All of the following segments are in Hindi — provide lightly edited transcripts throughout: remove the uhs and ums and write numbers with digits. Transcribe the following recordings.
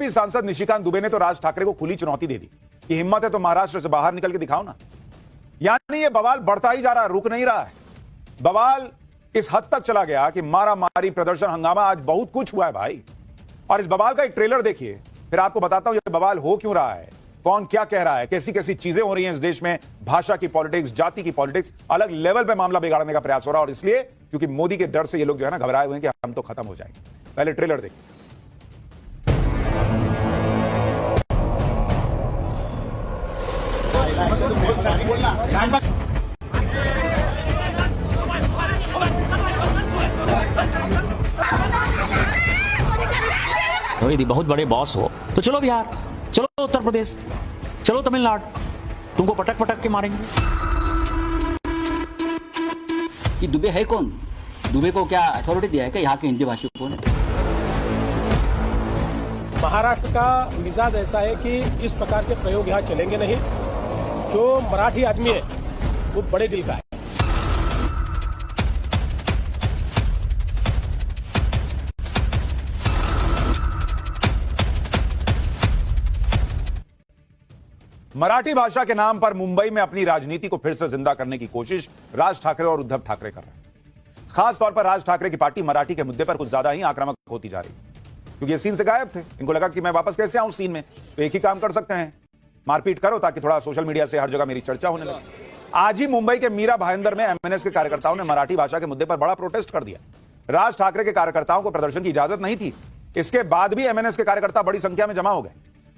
बीजेपी सांसद निशिकांत दुबे ने तो राज ठाकरे को खुली चुनौती दे दी कि हिम्मत है तो महाराष्ट्र से बाहर निकल के दिखाओ ना। यानी ये बवाल बढ़ता ही जा रहा है, रुक नहीं रहा है। बवाल इस हद तक चला गया कि मारा मारी, प्रदर्शन, हंगामा, आज बहुत कुछ हुआ है भाई। और इस बवाल का एक ट्रेलर देखिए, फिर आपको बताता हूं ये बवाल हो क्यों रहा है, कौन क्या कह रहा है, कैसी कैसी चीजें हो रही हैं इस देश में। भाषा की पॉलिटिक्स, जाति की पॉलिटिक्स, अलग लेवल पे मामला बिगाड़ने का प्रयास हो रहा है। और इसलिए क्योंकि मोदी के डर से ये लोग जो है ना घबराए हुए हैं कि हम तो खत्म हो जाएंगे। पहले ट्रेलर देखिए। यदि बहुत बड़े बॉस हो तो चलो बिहार, चलो उत्तर प्रदेश, चलो तमिलनाडु, तुमको पटक पटक के मारेंगे। कि दुबे है कौन? दुबे को क्या अथॉरिटी दिया है क्या यहाँ के हिंदी भाषियों को? महाराष्ट्र का मिजाज ऐसा है कि इस प्रकार के प्रयोग यहाँ चलेंगे नहीं। जो मराठी आदमी है वो बड़े दिल का है। मराठी भाषा के नाम पर मुंबई में अपनी राजनीति को फिर से जिंदा करने की कोशिश राज ठाकरे और उद्धव ठाकरे कर रहे हैं। खासतौर पर राज ठाकरे की पार्टी मराठी के मुद्दे पर कुछ ज्यादा ही आक्रामक होती जा रही, क्योंकि ये सीन से गायब थे। इनको लगा कि मैं वापस कैसे आऊं सीन में, तो एक ही काम कर सकते हैं, मारपीट करो ताकि थोड़ा सोशल मीडिया से हर जगह मेरी चर्चा होने लगे। आज ही मुंबई के मीरा भाईंदर में एमएनएस के कार्यकर्ताओं ने मराठी भाषा के मुद्दे पर बड़ा प्रोटेस्ट कर दिया। राज ठाकरे के कार्यकर्ताओं को प्रदर्शन की इजाजत नहीं थी, इसके बाद भी एमएनएस के कार्यकर्ता बड़ी संख्या में जमा हो गए।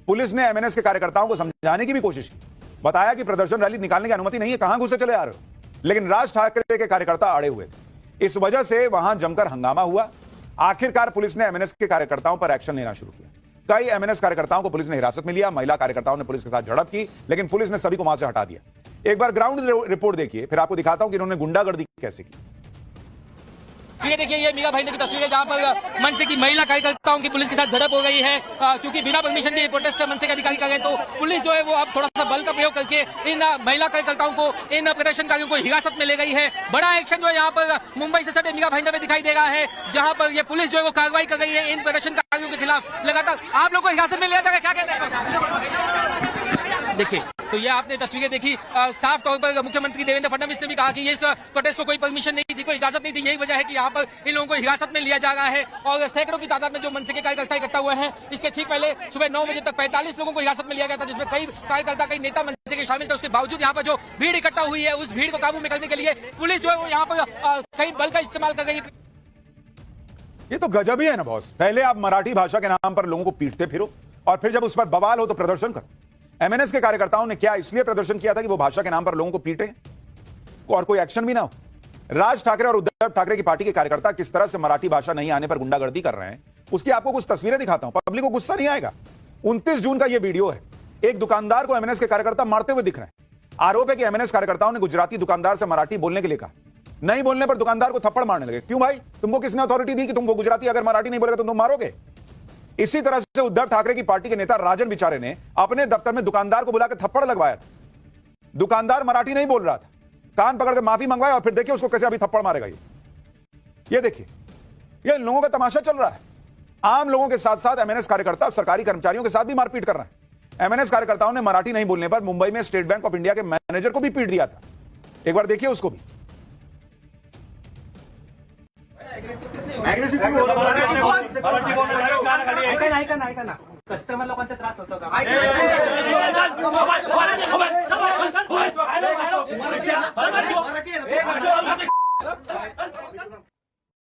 पुलिस ने एमएनएस के कार्यकर्ताओं को समझाने की भी कोशिश की, बताया कि प्रदर्शन रैली निकालने की अनुमति नहीं है, कहां घुसे चले आ रहे हो। लेकिन राज ठाकरे के कार्यकर्ता अड़े हुए थे, इस वजह से वहां जमकर हंगामा हुआ। आखिरकार पुलिस ने एमएनएस के कार्यकर्ताओं पर एक्शन लेना शुरू किया। कई एमएनएस कार्यकर्ताओं को पुलिस ने हिरासत में लिया। महिला कार्यकर्ताओं ने पुलिस के साथ झड़प की, लेकिन पुलिस ने सभी को वहां से हटा दिया। एक बार ग्राउंड रिपोर्ट देखिए, फिर आपको दिखाता हूं कि इन्होंने गुंडागर्दी कैसे की। ये देखिए, ये मीरा भाईंदर की तस्वीर है जहां पर मनसे की महिला कार्यकर्ताओं की पुलिस के साथ झड़प हो गई है। क्योंकि बिना परमिशन के प्रोटेस्ट मनसे के अधिकारी कर गए, तो पुलिस जो है वो अब थोड़ा सा बल का प्रयोग करके इन महिला कार्यकर्ताओं को, इन प्रदर्शनकारियों को हिरासत में ले गई है। बड़ा एक्शन जो है यहाँ पर मुंबई से सटे मीरा भाईंदर में दिखाई दे रहा है, जहाँ पर ये पुलिस जो है वो कार्रवाई कर रही है इन प्रदर्शनकारियों के खिलाफ। लगातार आप लोग को हिरासत में लिया जाएगा, क्या कहते हैं? देखिए, तो ये आपने तस्वीरें देखी। साफ तौर पर मुख्यमंत्री देवेंद्र फडणवीस ने भी कहा कि इस प्रोटेस्ट को कोई परमिशन नहीं थी, कोई इजाजत नहीं थी। यही वजह है कि यहाँ पर इन लोगों को हिरासत में लिया जा रहा है। और सैकड़ों की तादाद में जो मनसे के कार्यकर्ता इकट्ठा हुए हैं, इसके ठीक पहले सुबह 9 बजे तक 45 लोगों को हिरासत में लिया गया था, जिसमें कई कार्यकर्ता, कई नेता मनसे के शामिल थे। उसके बावजूद यहाँ पर जो भीड़ इकट्ठा हुई है, उस भीड़ को काबू में करने के लिए पुलिस जो है वो यहाँ पर कई बल का इस्तेमाल कर रही है। ये तो गजब ही है ना बॉस। पहले आप मराठी भाषा के नाम पर लोगों को पीटते फिरो, और फिर जब उस पर बवाल हो तो प्रदर्शन करो। एमएनएस के कार्यकर्ताओं ने क्या इसलिए प्रदर्शन किया था कि वो भाषा के नाम पर लोगों को पीटे और कोई एक्शन भी ना हो। राज ठाकरे और उद्धव ठाकरे की पार्टी के कार्यकर्ता किस तरह से मराठी भाषा नहीं आने पर गुंडागर्दी कर रहे हैं, उसकी आपको कुछ तस्वीरें दिखाता हूं, पब्लिक को गुस्सा नहीं आएगा। 29 जून का यह वीडियो है। एक दुकानदार को एमएनएस के कार्यकर्ता मारते हुए दिख रहे हैं। आरोप है कि एमएनएस कार्यकर्ताओं ने गुजराती दुकानदार से मराठी बोलने के लिए कहा। नहीं बोलने पर दुकानदार को थप्पड़ मारने लगे। क्यों भाई, तुमको किसने अथॉरिटी दी कि तुमको गुजराती अगर मराठी नहीं बोलेगा तो तुम मारोगे? इसी तरह से उद्धव ठाकरे की पार्टी के नेता राजन बिचारे ने अपने दफ्तर में दुकानदार को बुलाकर थप्पड़ लगवाया था। दुकानदार मराठी नहीं बोल रहा था, कान पकड़ के माफी मंगवाया, और फिर देखिए उसको कैसे अभी थप्पड़ मारेगा। ये देखिए, ये लोगों का तमाशा चल रहा है। आम लोगों के साथ साथ एमएनएस कार्यकर्ता सरकारी कर्मचारियों के साथ भी मारपीट कर रहे हैं। एमएनएस कार्यकर्ताओं ने मराठी नहीं बोलने पर मुंबई में स्टेट बैंक ऑफ इंडिया के मैनेजर को भी पीट दिया था। एक बार देखिए उसको भी। ऐका ना, कस्टमर लोकांचा त्रास होतो का?